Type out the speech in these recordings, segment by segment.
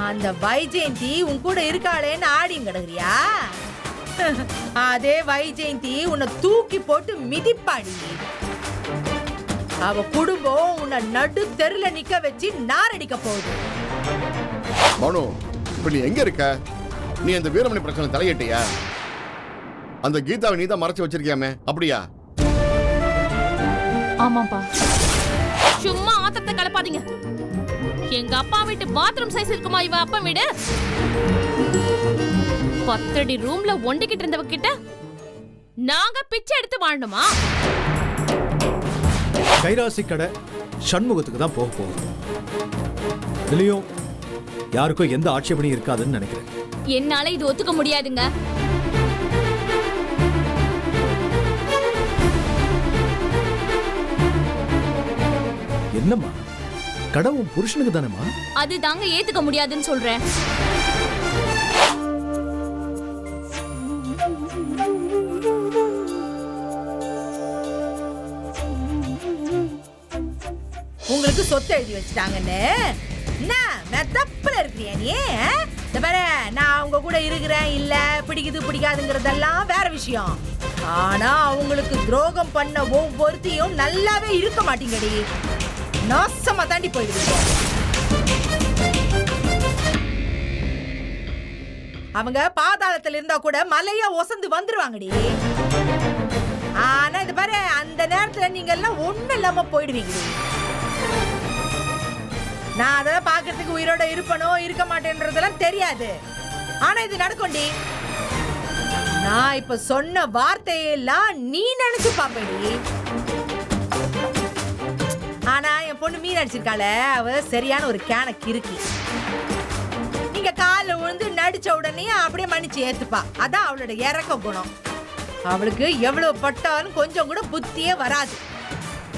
அந்த வைஜெயந்தி உன் கூட இருக்காளேன்னு ஆடியும் கிடக்குறியா? அதே வைஜெயந்தி உன்னை தூக்கி போட்டு மிதிப்பாடி. அவ குடும்பம் உன்னை நடு தெருல நிக்க வச்சு நாரடிக்க போகுது. மனு, இப்ப நீ எங்க இருக்க? நீ அந்த வீரமணி பிரச்சனை தலையிட்டியா? அந்த கீதாவை நீ தான் மறைச்சு வச்சிருக்கியாமே, அப்படியா? ஆமாப்பா. சும்மா ஆத்திரத்தை கலப்பாதீங்க. எங்க அப்பா வீட்டு பாத்ரூம் சைஸ் இருக்குமா இவ அப்பா வீடு? 10 அடி ரூம்ல ஒண்டிக்கிட்டு இருந்தவ கிட்ட நாங்க பிச்சை எடுத்து வாழணுமா? கைராசி கடை சண்முகத்துக்கு தான் போக போகுது. இதுலயும் யாருக்கும் எந்த ஆட்சேபனையும் இருக்காதுன்னு நினைக்கிறேன். என்னால இது ஒத்துக்க முடியாதுங்க. என்னம்மா, கடவுள் புருஷனுக்கு தானேம்மா? அது தாங்க ஏத்துக்க முடியாதுன்னு சொல்றேன். உங்களுக்கு சொத்து எழுதி வச்சுட்டாங்கன்னு என்ன மெத்தப்புல இருக்கிறியா நீ? இந்த பாரு, நான் அவங்க கூட இருக்கிறேன் இல்ல பிடிக்குது பிடிக்காதுங்கிறதெல்லாம் வேற விஷயம். ஆனா அவங்களுக்கு துரோகம் பண்ண ஒவ்வொருத்தையும் நல்லாவே இருக்க மாட்டீங்கடி. நாசமா தாண்டி போயிடுவீங்க. அவங்க பாதாளத்துல இருந்தா கூட மலையா ஒசந்து வந்துருவாங்கடி. ஆனா இது பாரு, அந்த நேரத்துல நீங்க எல்லாம் ஒண்ணு இல்லாம போயிடுவீங்கடி. நான் அதெல்லாம் பாக்குறதுக்கு உயிரோட இருப்பனோ இருக்க மாட்டேன்றதெல்லாம் தெரியாது. ஆனா இது நடக்கும்டி. நான் இப்ப சொன்ன வார்த்தையெல்லாம் நீ நினைச்சு பாப்படி. ஆனா என் பொண்ணு மீன் அடிச்சிருக்காள, அவ சரியான ஒரு கேன கிறுக்கி. நீங்க கால விழுந்து நடிச்ச உடனே அப்படியே மன்னிச்சு ஏத்துப்பா. அதான் அவளோட இறக்க குணம். அவளுக்கு எவ்வளவு பட்டாலும் கொஞ்சம் கூட புத்தியே வராது.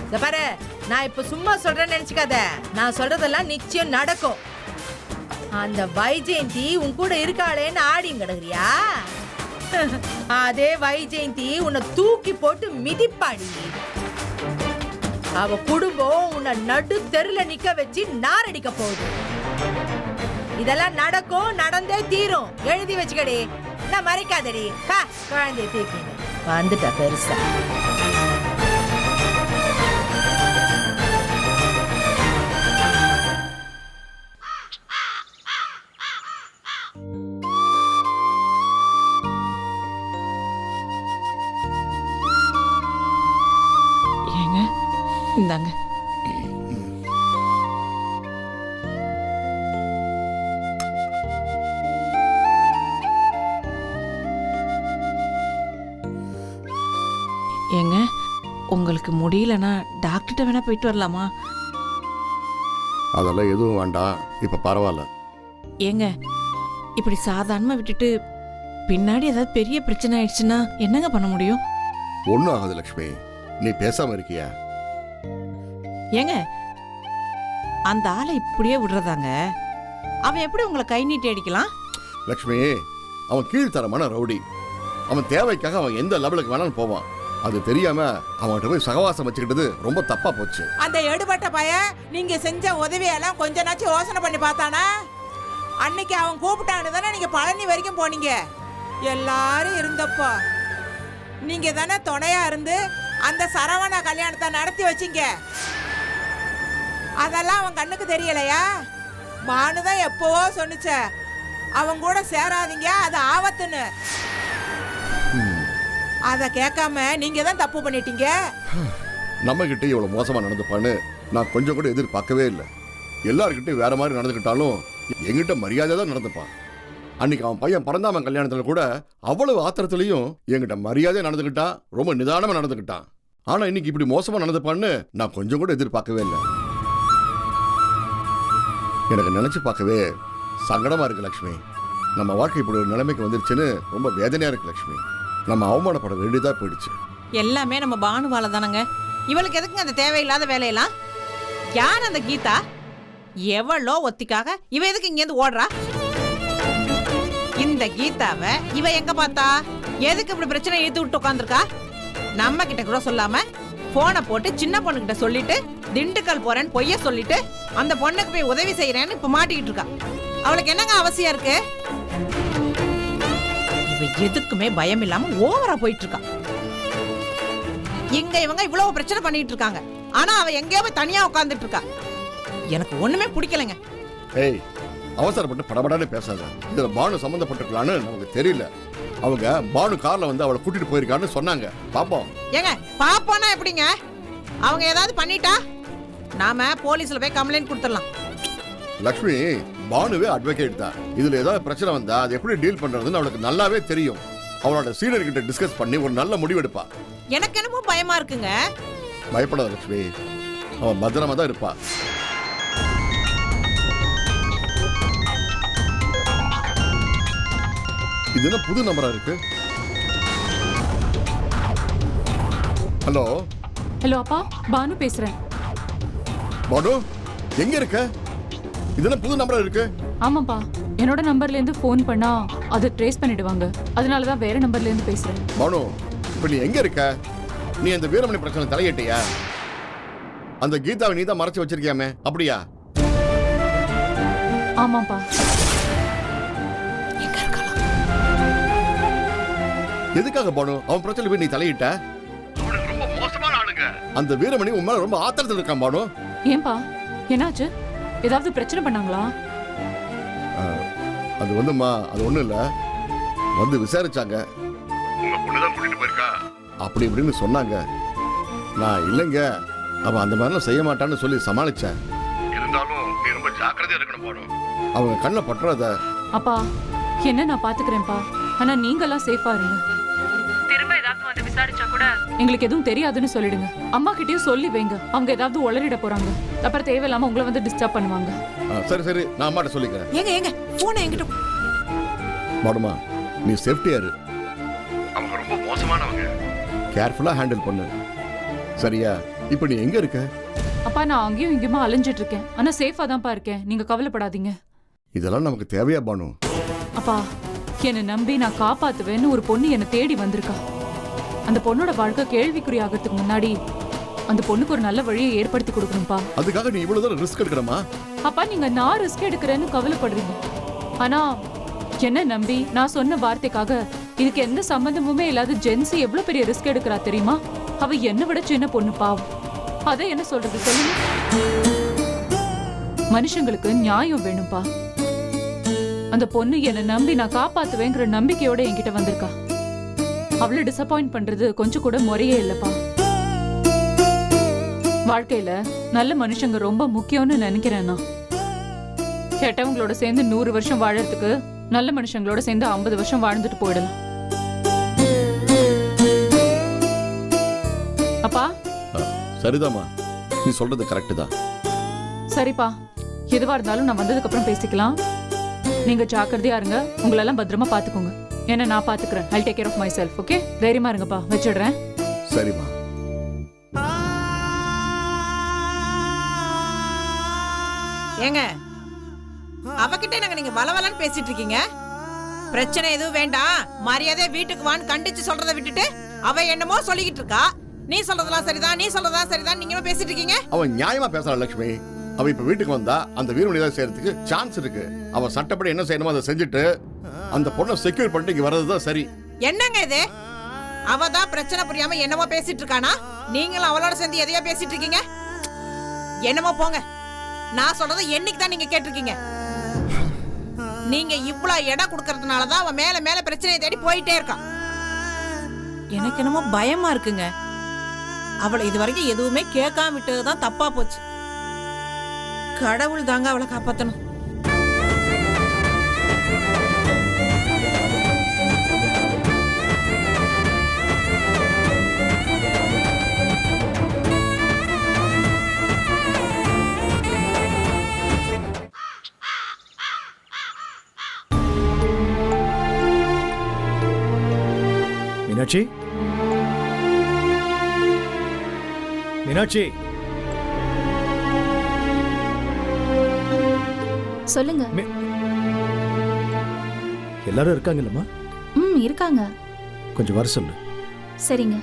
இந்த பாரு, நான் இப்ப சும்மா சொல்றேன்னு நினைச்சுக்காத. நான் சொல்றதெல்லாம் நிச்சயம் நடக்கும். அந்த வைஜெயந்தி உன் கூட இருக்காளேன்னு ஆடியும் கிடக்குறியா? அதே வைஜெயந்தி உன்னை தூக்கி போட்டு மிதிப்பாடி. அவ குடும்பம் உன்னை நடு தெருல நிக்க வச்சு நாரடிக்க போகுது. இதெல்லாம் நடக்கும், நடந்தே தீரும். எழுதி வச்சுக்கடி. நான் மறைக்காதடி. குழந்தைய தூக்கிங்க வந்துட்ட பெருசா. இந்தாங்க. ஏங்க, உங்களுக்கு முடியலன்னா டாக்டர்கிட்ட வேணா போயிட்டு வரலாமா? அதெல்லாம் எதுவும் வேண்டாம், இப்ப பரவாயில்ல. ஏங்க, இப்படி சாதாரணமா விட்டுட்டு பின்னாடி ஏதாவது பெரிய பிரச்சனை ஆயிடுச்சுன்னா என்னங்க பண்ண முடியும்? ஒண்ணும் ஆகாது லட்சுமி, நீ பேசாம இருக்கியா? ஏங்க, அந்த ஆளை இப்படியே விடுறதாங்க? அவன் எப்படி உங்களை கை நீட்டி அடிக்கலாம்? லட்சுமி, அவன் கீழ்த்தரமான ரவுடி. அவன் தேவைக்காக அவன் எந்த லெவலுக்கு வேணாலும் போவான். அது தெரியாம அவன்கிட்ட போய் சகவாசம் வச்சுக்கிட்டது ரொம்ப தப்பா போச்சு. அந்த எடுபட்ட பையன் நீங்க செஞ்ச உதவியெல்லாம் கொஞ்ச நாச்சும் யோசனை பண்ணி பார்த்தானா? அன்னைக்கு அவன் கூப்பிட்டான்னு தானே நீங்க பழனி வரைக்கும் போனீங்க. எல்லாரும் இருந்தப்போ நீங்க தானே துணையா இருந்து அந்த சரவணா கல்யாணத்தை நடத்தி வச்சீங்க. அதெல்லாம் அவன் கண்ணுக்கு தெரியலையா? பானுதான் எப்பவோ சொன்னிச்ச, அவன் கூட சேராதீங்க, அது ஆபத்துன்னு. அத கேட்காம நீங்க தான் தப்பு பண்ணிட்டீங்க. நம்ம கிட்ட இவ்வளவு மோசமா நடந்துப்பான்னு நான் கொஞ்சம் கூட எதிர்பார்க்கவே இல்லை. எல்லார்கிட்டையும் வேற மாதிரி நடந்துக்கிட்டாலும் எங்கிட்ட மரியாதை தான் நடந்துப்பான். அன்னைக்கு அவன் பையன் பரந்தாமன் கல்யாணத்துல கூட அவ்வளவு ஆத்திரத்திலையும் என்கிட்ட மரியாதையா நடந்துக்கிட்டான், ரொம்ப நிதானமா நடந்துக்கிட்டான். ஆனா இன்னைக்கு இப்படி மோசமா நடந்துப்பான்னு நான் கொஞ்சம் கூட எதிர்பார்க்கவே இல்லை. எனக்கு நினைச்சு பார்க்கவே சங்கடமா இருக்கு லட்சுமி. நம்ம வாழ்க்கை இப்படி ஒரு நிலைமைக்கு வந்துருச்சுன்னு ரொம்ப வேதனையா இருக்கு லட்சுமி. நம்ம அவமானப்பட வேண்டியதா போயிடுச்சு. எல்லாமே நம்ம பானுவால தானங்க. இவளுக்கு எதுக்குங்க அந்த தேவையில்லாத வேலையெல்லாம்? யார் அந்த கீதா? எவ்வளோ ஒத்திக்காக இவ எதுக்கு இங்கேருந்து ஓடுறா? இந்த கீதாவை இவ எங்க பார்த்தா? எதுக்கு இப்படி பிரச்சனை இழுத்து விட்டு உட்காந்துருக்கா? நம்ம கிட்ட கூட சொல்லாம போனை போட்டு சின்ன பொண்ணுகிட்ட சொல்லிட்டு திண்டுக்கல் போறேன்னு பொய்ய சொல்லிட்டு அந்த பொண்ணுக்கு போய் உதவி செய்யறேன்னு இப்ப மாட்டிக்கிட்டு இருக்கா. அவளுக்கு என்னங்க அவசியம் இருக்கு? இவ எதுக்குமே பயம் இல்லாம ஓவரா போயிட்டு இருக்கா. இங்க இவங்க இவ்வளவு பிரச்சனை பண்ணிட்டு இருக்காங்க, ஆனா அவ எங்கேயோ போய் தனியா உட்கார்ந்துட்டு இருக்கா. எனக்கு ஒண்ணுமே பிடிக்கலங்க. ஏய், அவசரப்பட்டு படபடன்னு பேசாத. இதுல பானு சம்பந்தப்பட்டிருக்கலான்னு நமக்கு தெரியல. அவங்க பானு கார்ல வந்து அவளை கூட்டிட்டு போயிருக்கான்னு சொன்னாங்க. பாப்போம். ஏங்க பாப்போனா எப்படிங்க? அவங்க ஏதாவது பண்ணிட்டா நாம போலீஸ்ல போய் கம்ப்ளைண்ட் கொடுத்துடலாம். லக்ஷ்மி, பானுவே அட்வொகேட் தான். இதுல ஏதாவது பிரச்சனை வந்தா அது எப்படி டீல் பண்றதுன்னு அவளுக்கு நல்லாவே தெரியும். அவளோட சீனியர் கிட்ட டிஸ்கஸ் பண்ணி ஒரு நல்ல முடிவு எடுப்பா. எனக்கு என்னமோ பயமா இருக்குங்க. பயப்படாத லக்ஷ்மி, அவன் பத்திரமா தான் இருப்பா. இது என்ன புது நம்பரா இருக்கு? ஹலோ ஹலோ அப்பா, பானு பேசுறேன். பானு, எங்க இருக்க? இது என்ன புது நம்பரா இருக்கு? ஆமாப்பா, என்னோட நம்பர்ல இருந்து ஃபோன் பண்ணா அதை ட்ரேஸ் பண்ணிடுவாங்க. அதனால தான் வேற நம்பர்ல இருந்து பேசுறேன். பானு, இப்ப நீ எங்க இருக்க? நீ அந்த வீரமணி பிரச்சனை தலையிட்டியா? அந்த கீதாவை நீ தான் மறைச்சு வச்சிருக்கியாமே, அப்படியா? ஆமாப்பா. எதுக்காக பானு அவன் பிரச்சனை போய் நீ தலையிட்ட? ரொம்ப மோசமான ஆளுங்க. அந்த வீரமணி உன் மேல ரொம்ப ஆத்திரத்தில் இருக்கான் பானு. ஏன்பா, என்னாச்சு? ஏதாவது பிரச்சனை பண்ணாங்களா? அது வந்துமா, அது ஒண்ணும் இல்ல. வந்து விசாரிச்சாங்க. உங்க பொண்ணுதான் கூட்டிட்டு போயிருக்கா அப்படி இப்படின்னு சொன்னாங்க. நான் இல்லைங்க, அவன் அந்த மாதிரிலாம் செய்ய மாட்டான்னு சொல்லி சமாளிச்சேன். இருந்தாலும் நீ ரொம்ப ஜாக்கிரதையா இருக்கணும் பானு. அவங்க கண்ணை பற்றாத. அப்பா, என்ன நான் பாத்துக்கிறேன்ப்பா. ஆனா நீங்கெல்லாம் சேஃபா இருங்க. திரும்ப ஏதாவது வந்து விசாரிச்சா கூட எங்களுக்கு எதுவும் தெரியாதுன்னு சொல்லிடுங்க. அம்மா கிட்டயும் சொல்லி வைங்க. அவங்க ஏதாவது உளறிட போறாங்க. அப்புறம் தேவையில்லாம உங்களை வந்து டிஸ்டர்ப் பண்ணுவாங்க. சரி சரி, நான் அம்மாட்ட சொல்லிக்கிறேன். ஏங்க போனை என்கிட்ட. பானுமா, நீ சேஃப்டியா இரு. அவங்க ரொம்ப மோசமானவங்க. கேர்ஃபுல்லா ஹேண்டில் பண்ணு, சரியா? இப்போ நீ எங்க இருக்க? அப்பா, நான் அங்கேயும் இங்கேயுமா அலைஞ்சிட்டு இருக்கேன். ஆனா சேஃபா தான்ப்பா இருக்கேன். நீங்க கவலைப்படாதீங்க. இதெல்லாம் நமக்கு தேவையா பானு? அப்பா, என்னை நம்பி நான் காப்பாத்துவேன்னு ஒரு பொண்ணு என்னை தேடி வந்திருக்கா. அந்த பொண்ணோட வாழ்க்கை கேள்விக்குறி ஆகிறதுக்கு முன்னாடி அந்த பொண்ணுக்கு ஒரு நல்ல வழியை ஏற்படுத்தி கொடுக்கணும்ப்பா. அதுக்காக நீ இவ்வளவு தூரம் ரிஸ்க் எடுக்கணுமா? அப்பா, நீங்க நான் ரிஸ்க் எடுக்கிறேன்னு கவலைப்படுறீங்க. ஆனா என்ன நம்பி நான் சொன்ன வார்த்தைக்காக இதுக்கு எந்த சம்பந்தமுமே இல்லாத ஜென்சி எவ்வளவு பெரிய ரிஸ்க் எடுக்கிறா தெரியுமா? அவ என்னை விட சின்ன பொண்ணு பாவம். அதை என்ன சொல்றது சொல்லுங்க? மனுஷங்களுக்கு நியாயம் வேணும்பா. அந்த பொண்ணு என்னை நம்பி நான் காப்பாத்துவேங்கிற நம்பிக்கையோட என்கிட்ட வந்திருக்கா. அவளை டிசப்பாயிண்ட் பண்றது கொஞ்சம் கூட முறையே இல்லப்பா. வாழ்க்கையில நல்ல மனுஷங்க ரொம்ப முக்கியம்னு நினைக்கிறேன் நான். கெட்டவங்களோட சேர்ந்து 100 வருஷம் வாழறதுக்கு நல்ல மனுஷங்களோட சேர்ந்து 50 வருஷம் வாழ்ந்துட்டு போயிடலாம். அப்பா, சரிதாம்மா, நீ சொல்றது கரெக்ட் தான். சரிப்பா, எதுவா இருந்தாலும் நான் வந்ததுக்கு அப்புறம் பேசிக்கலாம். நீங்க ஜாக்கிரதையா இருங்க. உங்களெல்லாம் பத்திரமா பாத்துக்கோங்க. என்ன நான் பாத்துக்கிறேன். I'll take care of myself. Okay? தைரியமா இருங்கப்பா. வச்சிடுறேன். சரிம்மா. ஏங்க, அவகிட்ட நாங்க நீங்க வளவலன்னு பேசிட்டு இருக்கீங்க. பிரச்சனை எதுவும் வேண்டாம், மரியாதை வீட்டுக்கு வான்னு கண்டிச்சு சொல்றதை விட்டுட்டு அவ என்னமோ சொல்லிக்கிட்டு இருக்கா. நீ சொல்றதெல்லாம் சரிதான், நீ சொல்றதா சரிதான், நீங்களும் பேசிட்டு இருக்கீங்க. அவன் நியாயமா பேசுறான் லட்சுமி. அவ இப்ப வீட்டுக்கு வந்தா அந்த வீரமணி தான் செய்யறதுக்கு சான்ஸ் இருக்கு. அவ சட்டப்படி என்ன செய்யணுமோ அதை செஞ்சுட்டு அந்த பொண்ணை செக்யூர் பண்ணிட்டு இங்க வர்றதுதான் சரி. என்னங்க இது? அவ தான் பிரச்சனை புரியாம என்னமோ பேசிட்டு இருக்கானா? நீங்களும் அவளோட சேர்ந்து எதையோ பேசிட்டு இருக்கீங்க. என்னமோ போங்க. நான் சொல்றதை என்னைக்கு தான் நீங்க கேட்டிருக்கீங்க? நீங்க இவ்வளவு இடம் கொடுக்கறதுனாலதான் அவன் மேல மேல பிரச்சனையை தேடி போயிட்டே இருக்கான். எனக்கு என்னமோ பயமா இருக்குங்க. அவளை இது வரைக்கும் எதுவுமே கேட்காம விட்டதுதான் தப்பா போச்சு. கடவுள் தாங்க அவளை காப்பாத்தணும். மீனாட்சி, மீனாட்சி, சொல்லுங்க. எல்லாரும் இருக்காங்கல்லம்மா? இருக்காங்க. கொஞ்சம் வர சொல்லு. சரிங்க.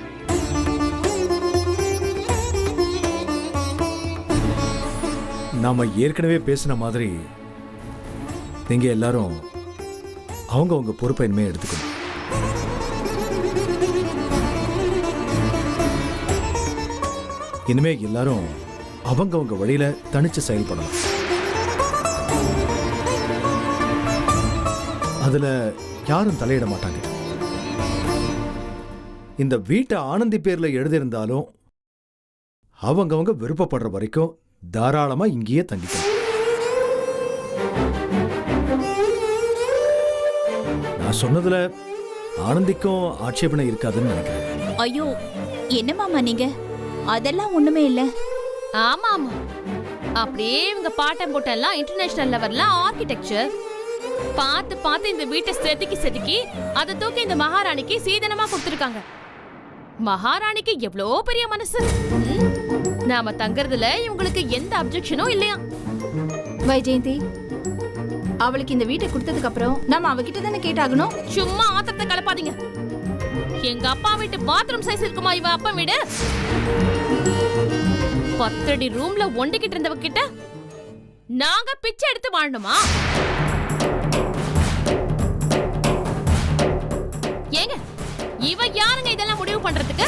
நாம ஏற்கனவே பேசின மாதிரி நீங்க எல்லாரும் அவங்கவங்க பொறுப்பை இனிமே எடுத்துக்கணும். இனிமே எல்லாரும் அவங்கவங்க வழியில தனிச்சு செயல்படணும். அதுல யாரும் தலையிட மாட்டாங்க. இந்த வீட்டை ஆனந்தி பேர்ல எழுதியிருந்தாலும் அவங்கவங்க விருப்பப்படுற வரைக்கும் தாராளமா இங்கேயே தங்கிக்கலாம். நான் சொன்னதுல ஆனந்திக்கும் ஆட்சேபனை இருக்காதுன்னு நினைக்கிறேன். ஐயோ என்ன மாமா நீங்க, அதெல்லாம் ஒண்ணுமே இல்ல. ஆமா ஆமா, அப்படியே இவங்க பாட்டம் போட்டெல்லாம் இன்டர்நேஷனல் லெவல்ல ஆர்கிடெக்சர் பார்த்து பார்த்து இந்த வீட்டை செதுக்கி அதை தூக்கி இந்த மகாராணிக்கு சீதனமா கொடுத்துருக்காங்க. மகாராணிக்கு எவ்வளோ பெரிய மனசு. நாம தங்கறதுல இவங்களுக்கு எந்த அப்ஜெக்ஷனும் இல்லையா? வைஜெயந்தி, அவளுக்கு இந்த வீட்டை கொடுத்ததுக்கு அப்புறம் நாம அவகிட்ட தானே கேட்டாகணும். சும்மா ஆத்திரத்தை கலப்பாதீங்க. எங்க அப்பா வீட்டு பாத்ரூம் சைஸ் இருக்குமா இவ அப்பா வீடு? 10 அடி ரூம்ல ஒண்டிக்கிட்டு இருந்தவ கிட்ட நாங்க பிச்சை எடுத்து வாழணுமா? ஏங்க இவ யாருங்க இதெல்லாம் முடிவு பண்றதுக்கு?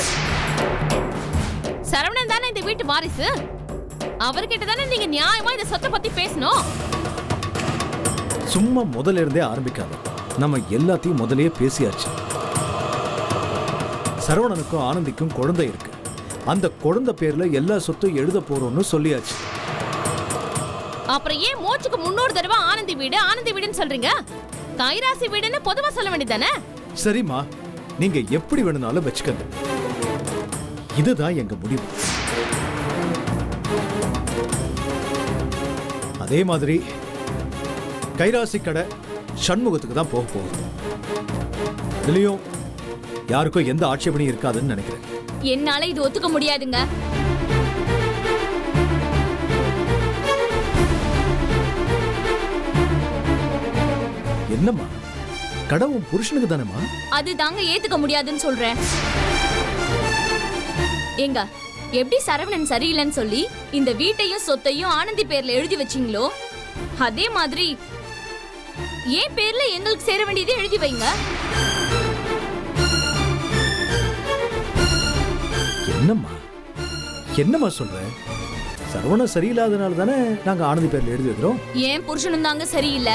சரவணன் தானே இந்த வீட்டு வாரிசு. அவர்கிட்ட தானே நீங்க நியாயமா இந்த சொத்தை பத்தி பேசணும். சும்மா முதல்ல இருந்தே ஆரம்பிக்காத. நம்ம எல்லாத்தையும் முதல்லயே பேசியாச்சு. சரவணனுக்கும் ஆனந்திக்கும் குழந்தை இருக்கு. அந்த குழந்தை பேர்ல எல்லா சொத்தும் எழுத போறோம்னு சொல்லியாச்சு. அப்புறம் ஏன் மூச்சுக்கு 300 தடவை ஆனந்தி வீடுன்னு சொல்றீங்க? கைராசி வீடுன்னு பொதுவா சொல்ல வேண்டியதானே? சரிம்மா, நீங்க எப்படி வேணும்னாலும் வச்சுக்கங்க. இதுதான் எங்க முடிவு. அதே மாதிரி கைராசி கடை சண்முகத்துக்கு தான் போக போகுது. இதுலயும் யாருக்கும் எந்த ஆட்சேபனையும் இருக்காதுன்னு நினைக்கிறேன். என்னால இது ஒத்துக்க முடியாதுங்க. என்னம்மா, கடவுள் புருஷனுக்கு தானேம்மா? அது தாங்க ஏத்துக்க முடியாதுன்னு சொல்றேன். ஏங்க, எப்படி சரவணன் சரியில்லைன்னு சொல்லி இந்த வீட்டையும் சொத்தையும் ஆனந்தி பேர்ல எழுதி வச்சீங்களோ, அதே மாதிரி ஏன் பேர்ல எங்களுக்கு சேர வேண்டியதை எழுதி வைங்க. என்னம்மா சொல்ற? சரவணன் சரியில்லாதனால தானே நாங்க ஆனந்தி பேர்ல எழுதி வைக்கிறோம். ஏன் புருஷனும் தாங்க சரியில்லை.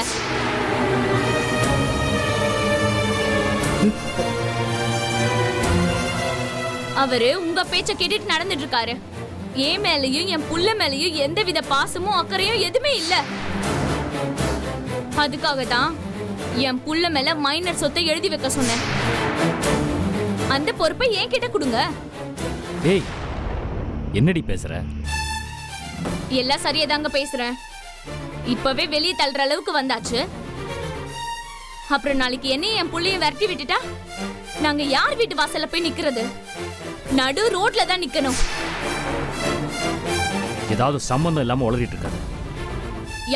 அவரு உங்க பேச்ச கேட்டுட்டு நடந்துட்டு இருக்காரு. என் மேலயும் என் புள்ள மேலயும் எந்தவித பாசமும் அக்கறையும் எதுவுமே இல்ல. அதுக்காக தான் என் புள்ள மேல மைனர் சொத்தை எழுதி வைக்க சொன்னேன். அந்த பொறுப்பை என் கிட்ட கொடுங்க. ஏய், என்னடி பேசுற? எல்லாம் சரியாதாங்க பேசுறேன். இப்பவே வெளியே தள்ளுற அளவுக்கு வந்தாச்சு. அப்புறம் நாளைக்கு என்ன என் புள்ளைய விரட்டி விட்டுட்டா நாங்க யார் வீட்டு வாசல்ல போய் நிக்கிறது? நடு ரோட்ல தான் நிக்கணும். ஏதாவது சம்பந்தம் இல்லாம உளறிட்டு இருக்காது.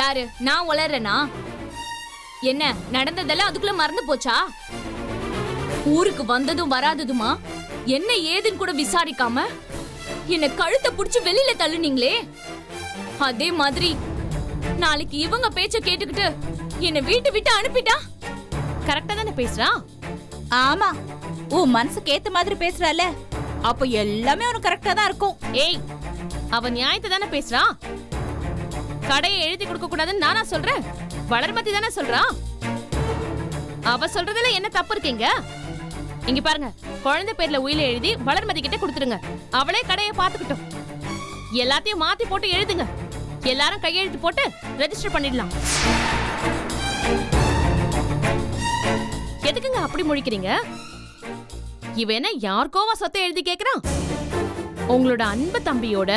யாரு? நான் உளறேனா? என்ன நடந்ததெல்லாம் அதுக்குள்ள மறந்து போச்சா? ஊருக்கு வந்ததும் வராததுமா என்ன ஏதுன்னு கூட விசாரிக்காம என்ன கழுத்தை புடிச்சு வெளியில தள்ளுனீங்களே, அதே மாதிரி நாளைக்கு இவங்க பேச்ச கேட்டுக்கிட்டு என்ன வீட்டு விட்டு அனுப்பிட்டா? கரெக்டா தானே பேசுறா? ஆமா, உன் மனசுக்கு ஏத்த மாதிரி பேசுறால, அப்ப எல்லாமே உனக்கு கரெக்டா தான் இருக்கும். ஏய், அவ நியாயத்தை தானே பேசுறா. கடையை எழுதி கொடுக்க கூடாதுன்னு நானா சொல்றேன்? வளர்மதி தானே சொல்றா. அவ சொல்றதுல என்ன தப்பு இருக்கீங்க? இங்க பாருங்க, குழந்தை பேர்ல உயில எழுதி வளர்மதி கிட்ட கொடுத்துருங்க. அவளே கடையை பாத்துக்கிட்டோம். எல்லாத்தையும் மாத்தி போட்டு எழுதுங்க. எல்லாரும் கையெழுத்து போட்டு ரெஜிஸ்டர் பண்ணிடலாம். எதுக்குங்க அப்படி முழிக்கிறீங்க? இவ என்ன யாருக்கோவா சொத்தை எழுதி கேக்குறான்? உங்களோட அன்பு தம்பியோட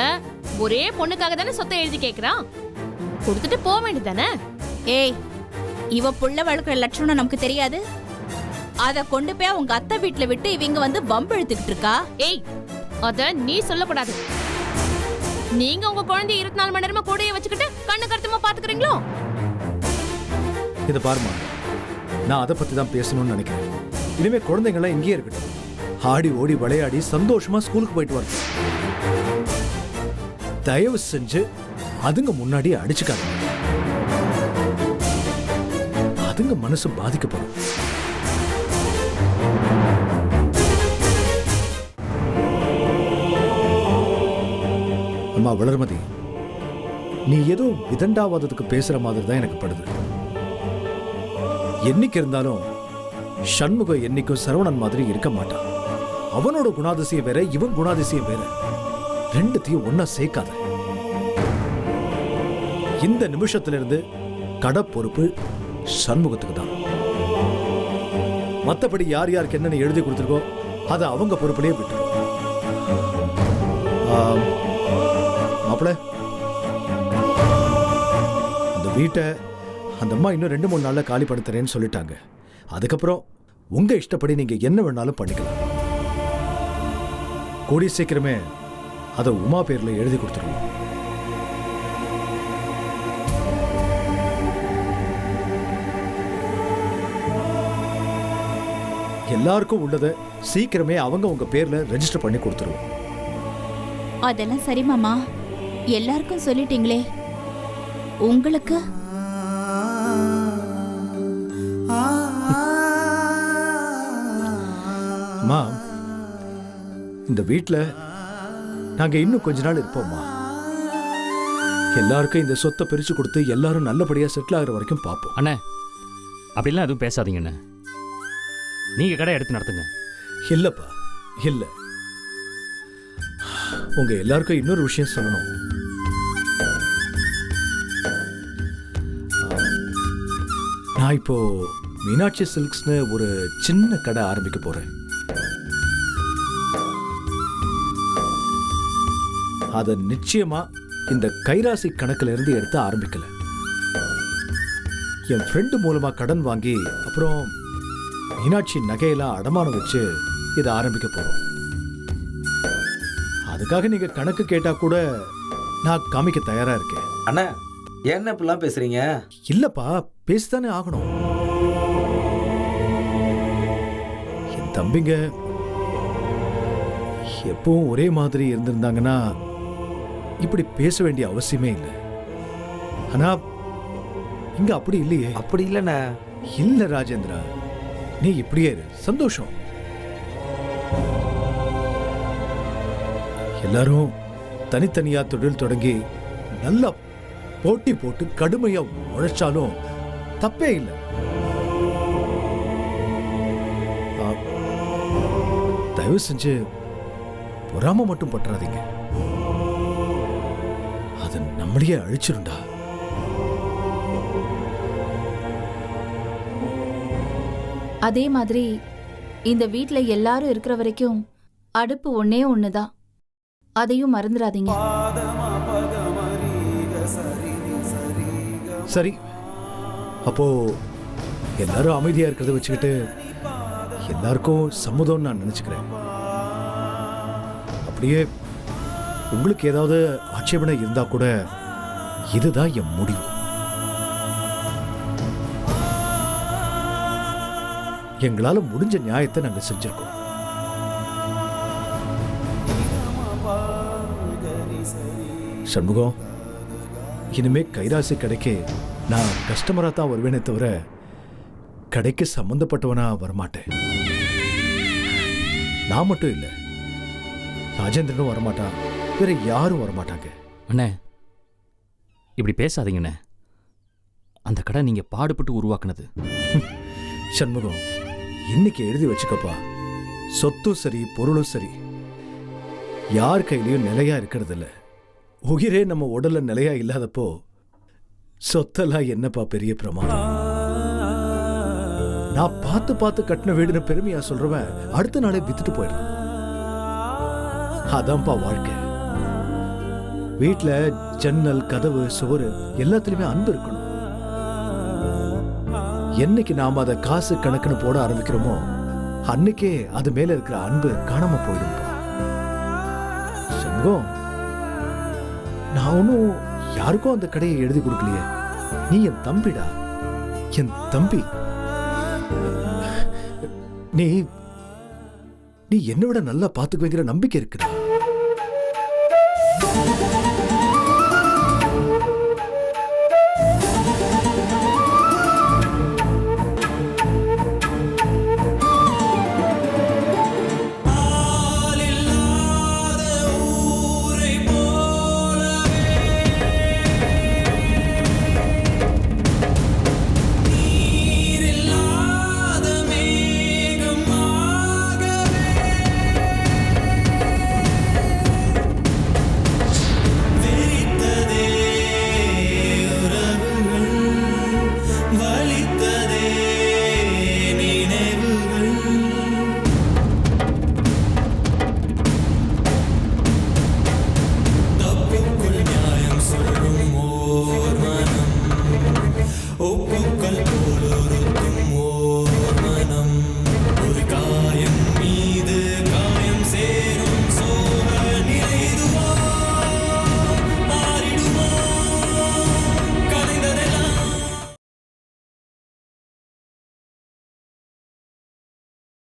ஒரே பொண்ணுக்காக தானே சொத்தை எழுதி கேக்குறான். கொடுத்துட்டு போக வேண்டியதானே? ஏய், இவ புள்ள வளர்க்குற லட்சணம் நமக்கு தெரியாது. அத கொண்டு போய் உங்க அத்தை வீட்டுல விட்டு இவங்க வந்து வம்பு இழுத்துக்கிட்டு இருக்கா. ஏய், அத நீ சொல்லக்கூடாது. நீங்க உங்க குழந்தைய 24 மணி நேரமா கூடயே வச்சுக்கிட்டு கண்ணு கருத்துமா பாத்துக்கிறீங்களோ? இத பாருமா, நான் அதை பத்தி தான் பேசணும்னு நினைக்கிறேன். இனிமே குழந்தைங்களாம் இங்கேயே இருக்கட்டும். ஆடி ஓடி விளையாடி சந்தோஷமா ஸ்கூலுக்கு போயிட்டு வரட்டும். தயவு செஞ்சு அதுங்க முன்னாடி அடிச்சுக்காங்க. அதுங்க மனசு பாதிக்கப்படும். அம்மா வளர்மதி, நீ ஏதோ விதண்டாவாதத்துக்கு பேசுற மாதிரி தான் எனக்கு படுது. என்னைக்கு இருந்தாலும் சண்முகம் என்னைக்கும் சரவணன் மாதிரி இருக்க மாட்டான். அவனோட குணாதிசயம் வேற, இவன் குணாதிசயம் வேற. ரெண்டுத்தையும் ஒன்னா சேர்க்காத. இந்த நிமிஷத்துல இருந்து கடை பொறுப்பு சண்முகத்துக்கு தான். மத்தபடி யார் யாருக்கு என்னன்னு எழுதி கொடுத்துருக்கோ அதை அவங்க பொறுப்புலயே விட்டுரும். மாப்பிள்ள, அந்த வீட்டை அந்த அம்மா இன்னும் 2-3 நாள்ல காலிப்படுத்துறேன்னு சொல்லிட்டாங்க. அதுக்கப்புறம் உங்க இஷ்டப்படி நீங்க என்ன வேணாலும் பண்ணிக்கலாம். கூடி சீக்கிரமே அதை உமா பேர்ல எழுதி கொடுத்துருவோம். எல்லாருக்கும் உள்ளதை சீக்கிரமே அவங்க உங்க பேர்ல ரெஜிஸ்டர் பண்ணி கொடுத்துருவோம். அதெல்லாம் சரி மாமா, எல்லாருக்கும் சொல்லிட்டீங்களே, உங்களுக்கு அம்மா, இந்த வீட்டில் நாங்க இன்னும் கொஞ்ச நாள் இருப்போம்மா. எல்லாருக்கும் இந்த சொத்தை பிரிச்சு கொடுத்து எல்லாரும் நல்லபடியா செட்டில் ஆகிற வரைக்கும் பார்ப்போம். அண்ணே, அப்படிலாம் எதுவும் பேசாதீங்க அண்ணே. நீங்க கடை எடுத்து நடத்துங்க. இல்லப்பா, இல்ல. உங்க எல்லாருக்கும் இன்னொரு விஷயம் சொல்லணும். நான் இப்போ மீனாட்சி சில்க்ஸ்னு ஒரு சின்ன கடை ஆரம்பிக்க போறேன். அதை நிச்சயமா இந்த கைராசி கணக்குல இருந்து எடுத்து ஆரம்பிக்கல. என் ஃப்ரெண்டு மூலமா கடன் வாங்கி அப்புறம் மீனாட்சி நகையெல்லாம் அடமானம் வச்சு இதை ஆரம்பிக்க போறோம். அதுக்காக நீங்க கணக்கு கேட்டா கூட நான் காமிக்க தயாரா இருக்கேன். அண்ணா, என்ன இப்படிலாம் பேசுறீங்க? இல்லப்பா, பேசித்தானே ஆகணும். என் தம்பிங்க எப்பவும் ஒரே மாதிரி இருந்திருந்தாங்கன்னா இப்படி பேச வேண்டிய அவசியமே இல்லை. ஆனா இங்க அப்படி இல்லையே. அப்படி இல்லைண்ணா. இல்ல ராஜேந்திரா, நீ இப்படியே இரு. சந்தோஷம். எல்லாரும் தனித்தனியா தொழில் தொடங்கி நல்லா போட்டி போட்டு கடுமையா உழைச்சாலும் தப்பே இல்லை. தயவு செஞ்சு பொறாம மட்டும் பற்றாதீங்க. அது நம்மளையே அழிச்சிருண்டா. அதே மாதிரி இந்த வீட்ல எல்லாரும் இருக்கிற வரைக்கும் அடுப்பு ஒண்ணே ஒண்ணுதான், அதையும் மறந்துடாதீங்க. சரி, அப்போ எல்லாரும் அமைதியா இருக்கிறத வச்சுக்கிட்டு எல்லாருக்கும் சம்மதம்னு நான் நினைச்சுக்கிறேன். அப்படியே உங்களுக்கு ஏதாவது ஆட்சேபனை இருந்தா கூட இதுதான் என் முடிவு. எங்களால முடிஞ்ச நியாயத்தை நாங்க செஞ்சிருக்கோம். சண்முகம், இனிமே கைராசி கடைக்கு நான் கஸ்டமரா தான் வருவேனே தவிர கடைக்கு சம்பந்தப்பட்டவனா வரமாட்டேன். நான் மட்டும் இல்லை, ராஜேந்திரனும் வரமாட்டான், வேற யாரும் வரமாட்டாங்க. அண்ணே, இப்படி பேசாதீங்கண்ணே. அந்த கடை நீங்க பாடுபட்டு உருவாக்குனது. சண்முகம், இன்னைக்கு எழுதி வச்சுக்கப்பா. சொத்தும் சரி பொருளும் சரி யார் கையிலையும் நிலையா இருக்கிறது இல்ல. உயிரே நம்ம உடல்ல நிலையா இல்லாதப்போ சொத்தெல்லாம் என்னப்பா பெரிய பிரமாதம். நான் பார்த்து பார்த்து கட்டின வீடுன்னு பெருமையா சொல்றவன் அடுத்த நாளே வித்துட்டு போயிடலாம். அதான்ப்பா வாழ்க்கை. வீட்டுல ஜன்னல் கதவு சுவரு எல்லாத்துலயுமே அன்பு இருக்கணும். என்னைக்கு நாம அதை காசு கணக்குன்னு போட ஆரம்பிக்கிறோமோ அன்னைக்கே அது மேல இருக்கிற அன்பு காணாம போயிடும். சண்முகம், நான் ஒன்னும் யாருக்கும் அந்த கடையை எழுதி கொடுக்கலையே. நீ என் தம்பிடா, என் தம்பி. நீ நீ என்னை விட நல்லா பாத்துக்குவேங்கிற நம்பிக்கை இருக்குடா.